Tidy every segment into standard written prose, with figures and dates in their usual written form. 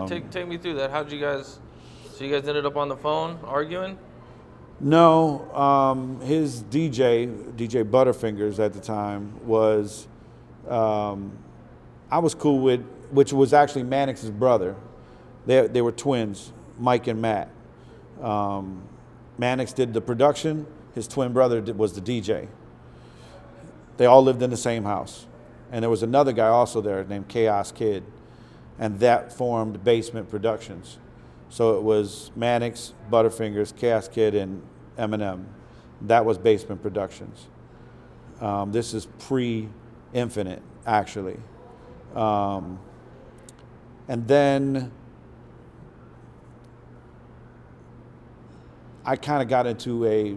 Take me through that. How'd you guys? So you guys ended up on the phone arguing? No, his DJ Butterfingers at the time was, I was cool with, which was actually Mannix's brother. They were twins, Mike and Matt. Mannix did the production. His twin brother was the DJ. They all lived in the same house. And there was another guy also there named Chaos Kid. And that formed Basement Productions. So it was Mannix, Butterfingers, Chaos Kid, and Eminem. That was Basement Productions. This is pre-Infinite, actually. And then I kind of got into a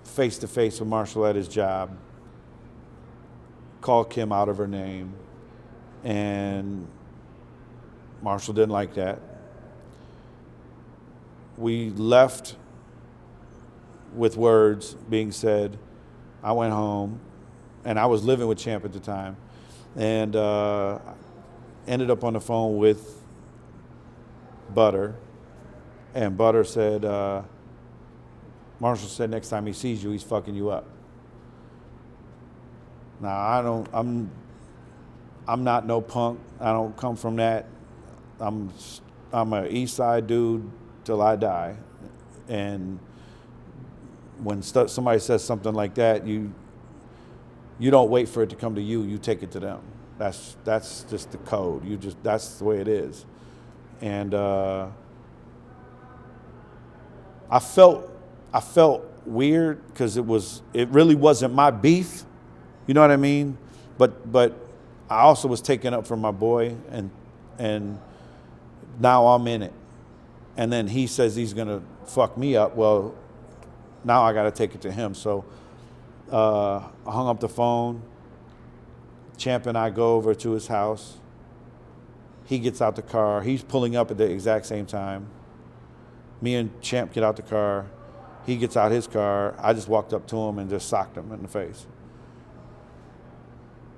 face-to-face with Marshall at his job, called Kim out of her name, and Marshall didn't like that. We left with words being said. I went home, and I was living with Champ at the time, and ended up on the phone with Butter, and Butter said, Marshall said next time he sees you, he's fucking you up. Now, I'm not no punk. I don't come from that. I'm an East Side dude till I die. And when somebody says something like that, you don't wait for it to come to you. You take it to them. That's just the code. That's the way it is. And I felt weird because it really wasn't my beef. You know what I mean? But I also was taken up for my boy, and now I'm in it. And then he says he's gonna fuck me up. Well, now I gotta take it to him. So I hung up the phone. Champ and I go over to his house. He gets out the car. He's pulling up at the exact same time. Me and Champ get out the car. He gets out his car. I just walked up to him and just socked him in the face.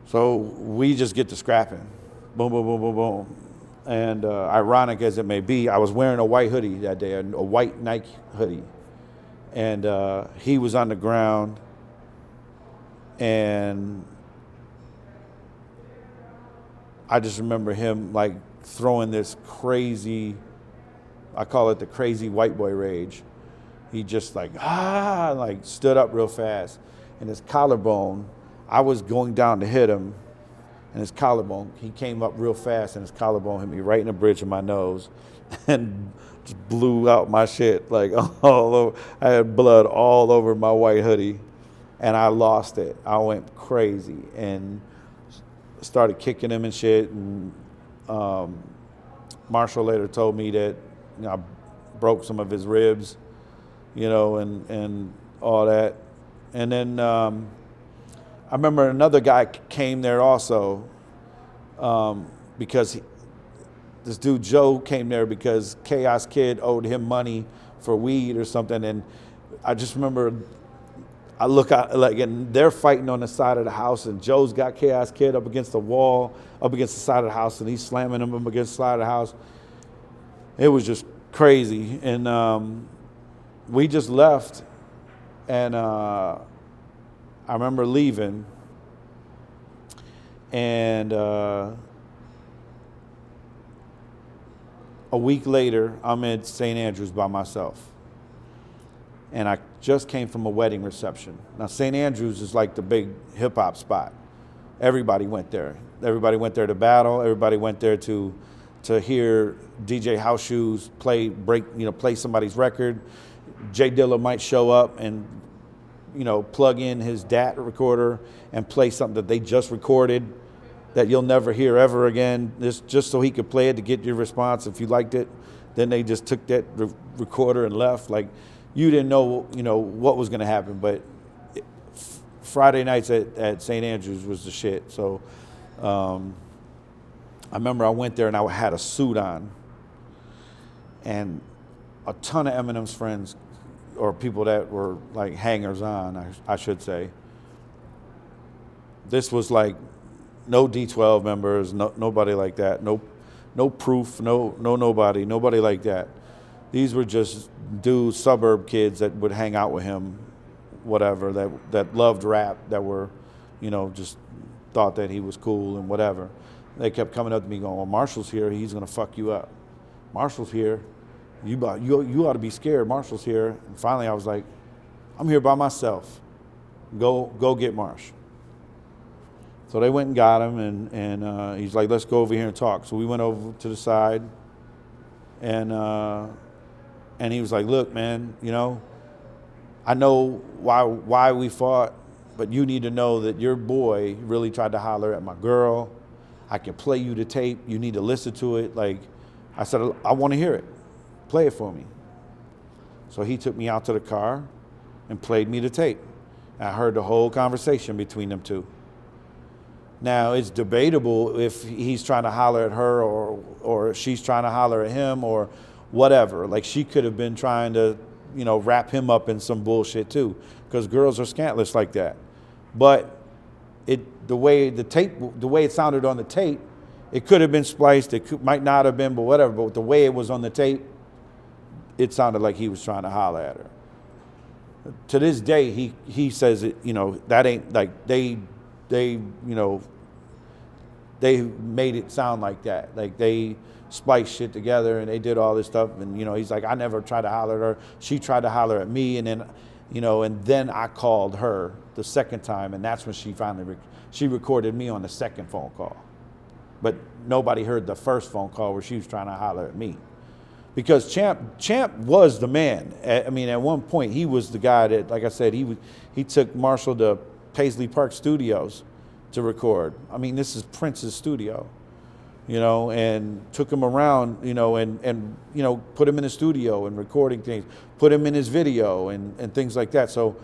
So we just get to scrapping. Boom, boom, boom, boom, boom. And ironic as it may be, I was wearing a white hoodie that day, a white Nike hoodie. And he was on the ground, and I just remember him like throwing this crazy, I call it the crazy white boy rage. He just like stood up real fast. And his collarbone, I was going down to hit him, and his collarbone, he came up real fast, and his collarbone hit me right in the bridge of my nose and just blew out my shit like all over. I had blood all over my white hoodie, and I lost it. I went crazy and started kicking him and shit. And Marshall later told me that I broke some of his ribs, and all that. And then I remember another guy came there also because this dude Joe came there because Chaos Kid owed him money for weed or something. And I just remember I look out, and they're fighting on the side of the house, and Joe's got Chaos Kid up against the wall, up against the side of the house, and he's slamming him up against the side of the house. It was just crazy. And we just left, and I remember leaving, and a week later, I'm at St. Andrews by myself. And I just came from a wedding reception. Now, St. Andrews is like the big hip-hop spot. Everybody went there. Everybody went there to battle. Everybody went there to hear DJ House Shoes play somebody's record. Jay Dilla might show up and plug in his DAT recorder and play something that they just recorded that you'll never hear ever again, just so he could play it to get your response if you liked it. Then they just took that recorder and left. Like, you didn't know, what was going to happen. But Friday nights at St. Andrews was the shit. So I remember I went there and I had a suit on, and a ton of Eminem's friends, or people that were like hangers on, I should say. This was like no D12 members, nobody like that. no proof, nobody like that. These were just dudes, suburb kids that would hang out with him, whatever, that loved rap, that were, just thought that he was cool and whatever. They kept coming up to me going, well, Marshall's here, he's gonna fuck you up. Marshall's here, you ought to be scared, Marshall's here. And finally I was like, I'm here by myself. Go get Marsh. So they went and got him, and he's like, let's go over here and talk. So we went over to the side, and he was like, look, man, I know why we fought, but you need to know that your boy really tried to holler at my girl. I can play you the tape. You need to listen to it. Like, I said, I want to hear it. Play it for me. So he took me out to the car and played me the tape. I heard the whole conversation between them two. Now, it's debatable if he's trying to holler at her or she's trying to holler at him or whatever. Like, she could have been trying to, wrap him up in some bullshit too, because girls are scantless like that. But the way it sounded on the tape, it could have been spliced. Might not have been, but whatever. But the way it was on the tape, it sounded like he was trying to holler at her. To this day, he says it. That ain't like they made it sound like that. Like they spliced shit together and they did all this stuff. And he's like, I never tried to holler at her. She tried to holler at me, and then and then I called her the second time, and that's when she finally she recorded me on the second phone call. But nobody heard the first phone call where she was trying to holler at me. Because Champ was the man. At one point, he was the guy that, like I said, he took Marshall to Paisley Park Studios to record. This is Prince's studio, and took him around, and put him in the studio and recording things, put him in his video and things like that. So,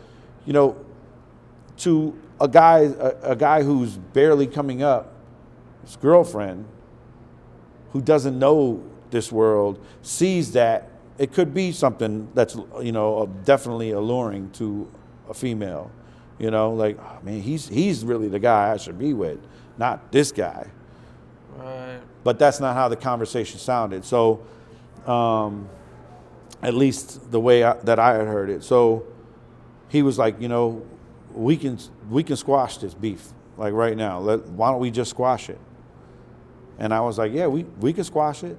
to a guy who's barely coming up, his girlfriend, who doesn't know this world, sees that it could be something that's definitely alluring to a female, like, oh, man, he's really the guy I should be with, not this guy. Right. But that's not how the conversation sounded. So at least the way that I had heard it. So he was like, we can squash this beef, like right now. Why don't we just squash it? And I was like, yeah, we can squash it.